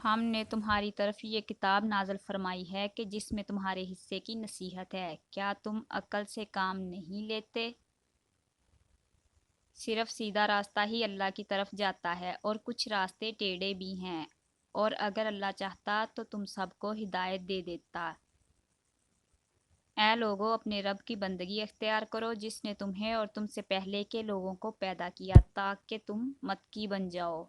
ہم نے تمہاری طرف یہ کتاب نازل فرمائی ہے کہ جس میں تمہارے حصے کی نصیحت ہے۔ کیا تم عقل سے کام نہیں لیتے؟ صرف سیدھا راستہ ہی اللہ کی طرف جاتا ہے اور کچھ راستے ٹیڑھے بھی ہیں، اور اگر اللہ چاہتا تو تم سب کو ہدایت دے دیتا۔ اے لوگو، اپنے رب کی بندگی اختیار کرو جس نے تمہیں اور تم سے پہلے کے لوگوں کو پیدا کیا تاکہ تم متقی بن جاؤ۔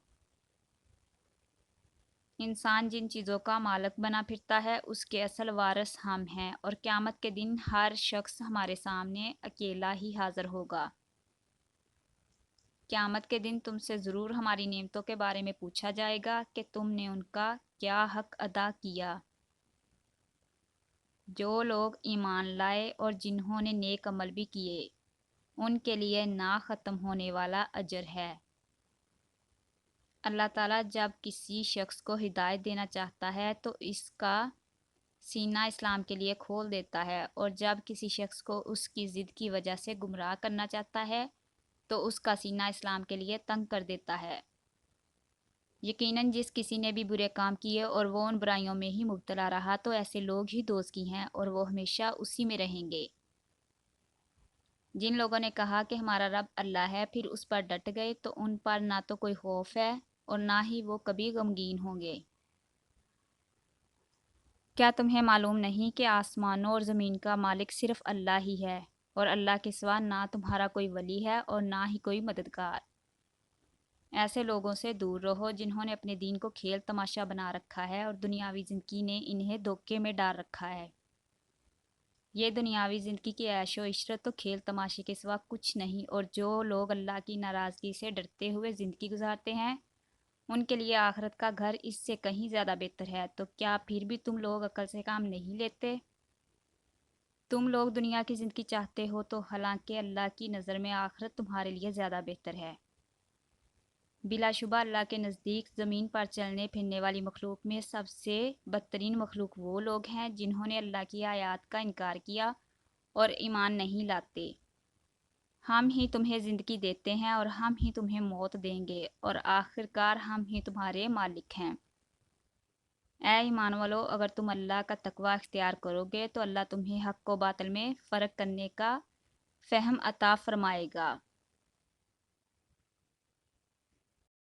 انسان جن چیزوں کا مالک بنا پھرتا ہے اس کے اصل وارث ہم ہیں، اور قیامت کے دن ہر شخص ہمارے سامنے اکیلا ہی حاضر ہوگا۔ قیامت کے دن تم سے ضرور ہماری نعمتوں کے بارے میں پوچھا جائے گا کہ تم نے ان کا کیا حق ادا کیا۔ جو لوگ ایمان لائے اور جنہوں نے نیک عمل بھی کیے ان کے لیے نہ ختم ہونے والا اجر ہے۔ اللہ تعالیٰ جب کسی شخص کو ہدایت دینا چاہتا ہے تو اس کا سینہ اسلام کے لیے کھول دیتا ہے، اور جب کسی شخص کو اس کی ضد کی وجہ سے گمراہ کرنا چاہتا ہے تو اس کا سینہ اسلام کے لیے تنگ کر دیتا ہے۔ یقیناً جس کسی نے بھی برے کام کیے اور وہ ان برائیوں میں ہی مبتلا رہا تو ایسے لوگ ہی دوزخی ہیں اور وہ ہمیشہ اسی میں رہیں گے۔ جن لوگوں نے کہا کہ ہمارا رب اللہ ہے پھر اس پر ڈٹ گئے تو ان پر نہ تو کوئی خوف ہے اور نہ ہی وہ کبھی غمگین ہوں گے۔ کیا تمہیں معلوم نہیں کہ آسمانوں اور زمین کا مالک صرف اللہ ہی ہے، اور اللہ کے سوا نہ تمہارا کوئی ولی ہے اور نہ ہی کوئی مددگار۔ ایسے لوگوں سے دور رہو جنہوں نے اپنے دین کو کھیل تماشا بنا رکھا ہے اور دنیاوی زندگی نے انہیں دھوکے میں ڈال رکھا ہے۔ یہ دنیاوی زندگی کی عیش و عشرت تو کھیل تماشے کے سوا کچھ نہیں، اور جو لوگ اللہ کی ناراضگی سے ڈرتے ہوئے زندگی گزارتے ہیں ان کے لیے آخرت کا گھر اس سے کہیں زیادہ بہتر ہے۔ تو کیا پھر بھی تم لوگ عقل سے کام نہیں لیتے؟ تم لوگ دنیا کی زندگی چاہتے ہو تو حالانکہ اللہ کی نظر میں آخرت تمہارے لیے زیادہ بہتر ہے۔ بلا شبہ اللہ کے نزدیک زمین پر چلنے پھرنے والی مخلوق میں سب سے بدترین مخلوق وہ لوگ ہیں جنہوں نے اللہ کی آیات کا انکار کیا اور ایمان نہیں لاتے۔ ہم ہی تمہیں زندگی دیتے ہیں اور ہم ہی تمہیں موت دیں گے، اور آخرکار ہم ہی تمہارے مالک ہیں۔ اے ایمان والو، اگر تم اللہ کا تقوی اختیار کرو گے تو اللہ تمہیں حق و باطل میں فرق کرنے کا فہم عطا فرمائے گا۔